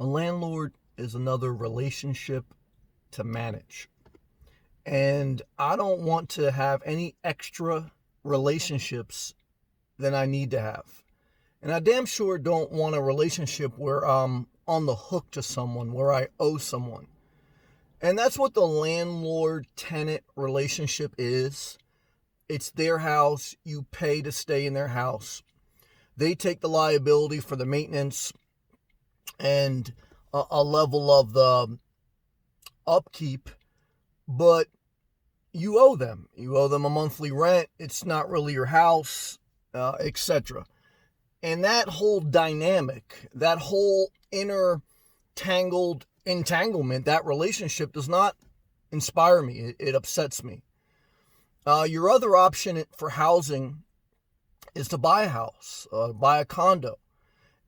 A landlord is another relationship to manage. And I don't want to have any extra relationships than I need to have. And I damn sure don't want a relationship where I'm on the hook to someone, where I owe someone. And that's what the landlord-tenant relationship is. It's their house. You pay to stay in their house. They take the liability for the maintenance and a level of the upkeep, but you owe them. You owe them a monthly rent. It's not really your house, etc. And that whole dynamic, that whole inner tangled entanglement, that relationship does not inspire me. It upsets me. Your other option for housing is to buy a house, buy a condo.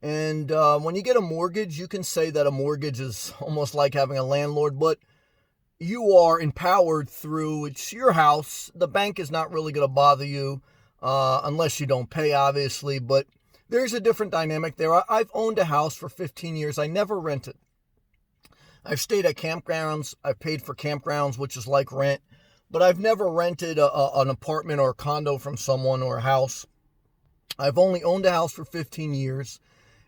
And when you get a mortgage, you can say that a mortgage is almost like having a landlord, but you are empowered through, it's your house. The bank is not really going to bother you unless you don't pay, obviously, but there's a different dynamic there. I've owned a house for 15 years. I never rented. I've stayed at campgrounds. I've paid for campgrounds, which is like rent, but I've never rented an apartment or a condo from someone or a house. I've only owned a house for 15 years,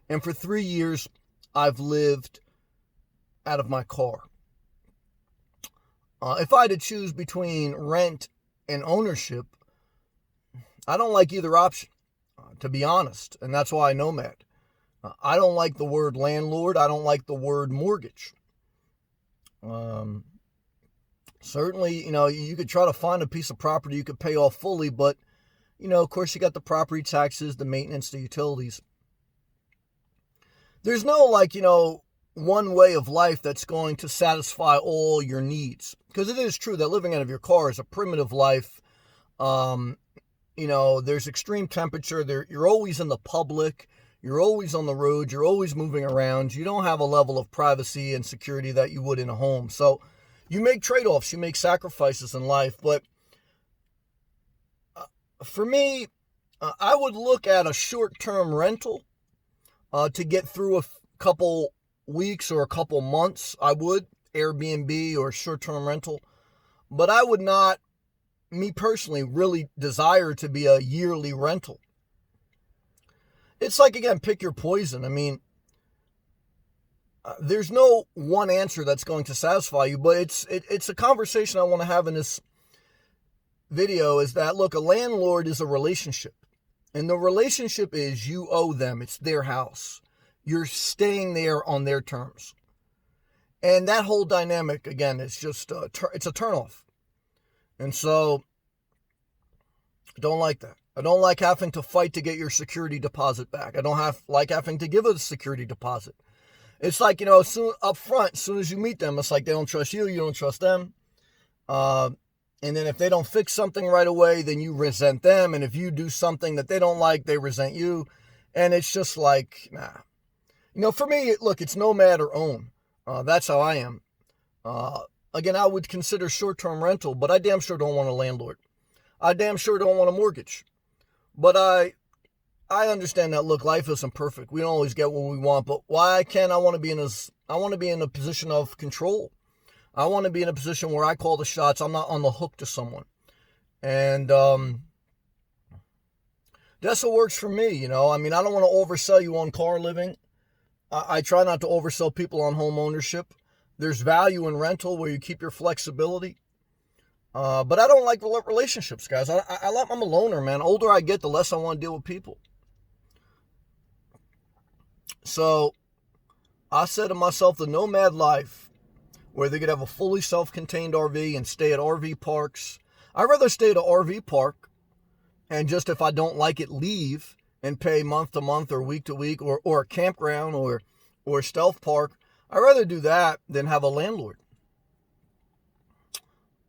and for 3 years, I've lived out of my car. If I had to choose between rent and ownership, I don't like either option, to be honest, and that's why I nomad. I don't like the word landlord. I don't like the word mortgage. Certainly, you could try to find a piece of property you could pay off fully, but, of course, you got the property taxes, the maintenance, the utilities. There's no, one way of life that's going to satisfy all your needs. Because it is true that living out of your car is a primitive life. There's extreme temperature. You're always in the public. You're always on the road. You're always moving around. You don't have a level of privacy and security that you would in a home. So you make trade-offs. You make sacrifices in life. But for me, I would look at a short-term rental to get through a couple weeks or a couple months. I would Airbnb or short-term rental, but I would not, me personally, really desire to be a yearly rental. It's like, again, pick your poison. I mean, there's no one answer that's going to satisfy you, but it's a conversation I want to have in this video is that, look, a landlord is a relationship. And the relationship is you owe them. It's their house. You're staying there on their terms. And that whole dynamic, again, is just, it's a turnoff. And so, I don't like that. I don't like having to fight to get your security deposit back. I don't like having to give a security deposit. It's like, soon up front, as soon as you meet them, it's like they don't trust you, you don't trust them. And then if they don't fix something right away, then you resent them. And if you do something that they don't like, they resent you. And it's just like, nah. For me, look, it's nomad or own. That's how I am. Again, I would consider short-term rental, but I damn sure don't want a landlord. I damn sure don't want a mortgage. But I understand that, look, life isn't perfect. We don't always get what we want. But why I want to be in a position of control. I want to be in a position where I call the shots. I'm not on the hook to someone. And that's what works for me, I mean, I don't want to oversell you on car living. I try not to oversell people on home ownership. There's value in rental where you keep your flexibility. But I don't like relationships, guys. I'm a loner, man. The older I get, the less I want to deal with people. So I said to myself, the Nomad Life, where they could have a fully self-contained RV and stay at RV parks. I'd rather stay at an RV park and just, if I don't like it, leave and pay month to month or week to week or a campground or stealth park. I'd rather do that than have a landlord.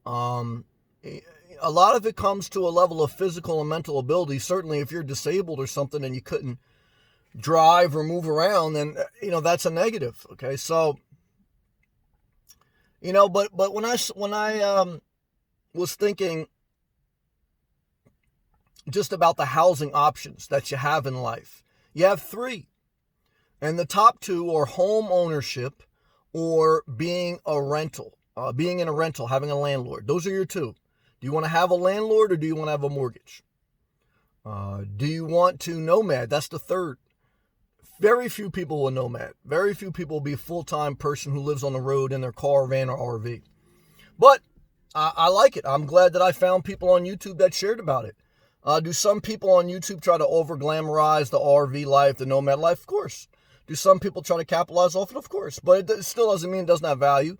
A lot of it comes to a level of physical and mental ability. Certainly if you're disabled or something and you couldn't drive or move around, then, that's a negative. Okay. So, but when I was thinking just about the housing options that you have in life, you have three. And the top two are home ownership or being a rental, being in a rental, having a landlord. Those are your two. Do you want to have a landlord or do you want to have a mortgage? Do you want to nomad? That's the third. Very few people will nomad. Very few people will be a full-time person who lives on the road in their car, van, or RV. But I like it. I'm glad that I found people on YouTube that shared about it. Do some people on YouTube try to over-glamorize the RV life, the nomad life? Of course. Do some people try to capitalize off it? Of course. But it still doesn't mean it doesn't have value.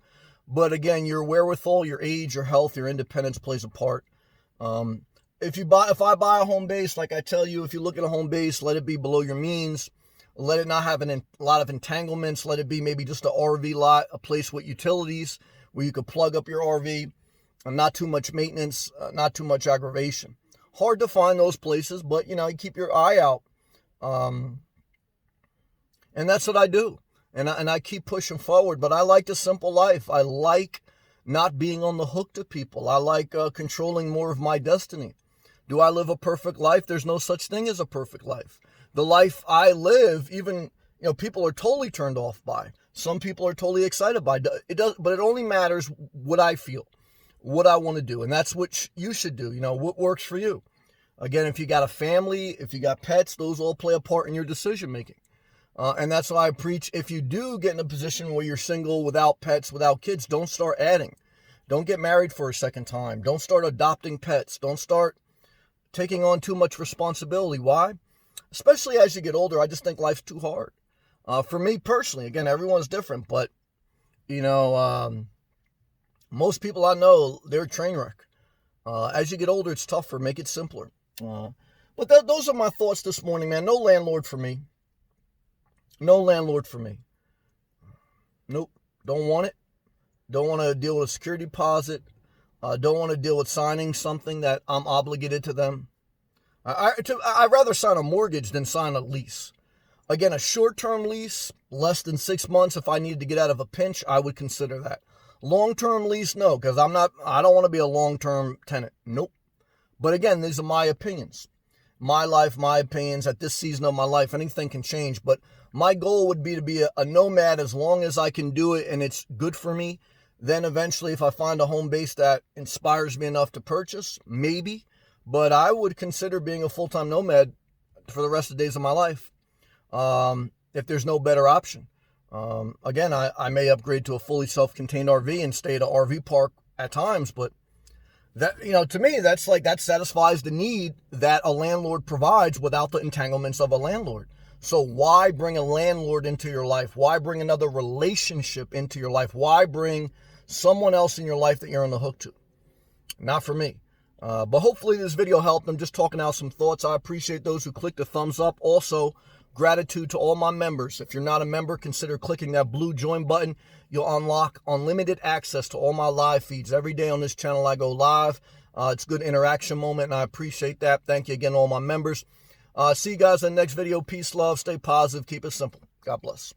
But again, your wherewithal, your age, your health, your independence plays a part. If I buy a home base, like I tell you, if you look at a home base, let it be below your means. Let it not have a lot of entanglements. Let it be maybe just an RV lot, a place with utilities where you could plug up your RV, and not too much maintenance, not too much aggravation. Hard to find those places, but you keep your eye out. And that's what I do. And I keep pushing forward, but I like the simple life. I like not being on the hook to people. I like controlling more of my destiny. Do I live a perfect life? There's no such thing as a perfect life. The life I live, even, people are totally turned off by. Some people are totally excited by. But it only matters what I feel, what I want to do. And that's what you should do. What works for you. Again, if you got a family, if you got pets, those all play a part in your decision making. And that's why I preach, if you do get in a position where you're single, without pets, without kids, don't start adding. Don't get married for a second time. Don't start adopting pets. Don't start taking on too much responsibility. Why? Especially as you get older, I just think life's too hard. For me personally, again, everyone's different, but, most people I know, they're a train wreck. As you get older, it's tougher. Make it simpler. But those are my thoughts this morning, man. No landlord for me. No landlord for me. Nope. Don't want it. Don't want to deal with a security deposit. Don't want to deal with signing something that I'm obligated to them. I'd rather sign a mortgage than sign a lease. Again, a short-term lease, less than 6 months, if I needed to get out of a pinch, I would consider that. Long-term lease, no, because I don't want to be a long-term tenant. Nope. But again, these are my opinions. My life, my opinions. At this season of my life, anything can change. But my goal would be to be a nomad as long as I can do it and it's good for me. Then eventually, if I find a home base that inspires me enough to purchase, maybe. But I would consider being a full-time nomad for the rest of the days of my life if there's no better option. Again, I may upgrade to a fully self-contained RV and stay at an RV park at times, but that, to me, that satisfies the need that a landlord provides without the entanglements of a landlord. So why bring a landlord into your life? Why bring another relationship into your life? Why bring someone else in your life that you're on the hook to? Not for me. But hopefully this video helped. I'm just talking out some thoughts. I appreciate those who clicked the thumbs up. Also, gratitude to all my members. If you're not a member, consider clicking that blue join button. You'll unlock unlimited access to all my live feeds. Every day on this channel, I go live. It's a good interaction moment, and I appreciate that. Thank you again, all my members. See you guys in the next video. Peace, love, stay positive, keep it simple. God bless.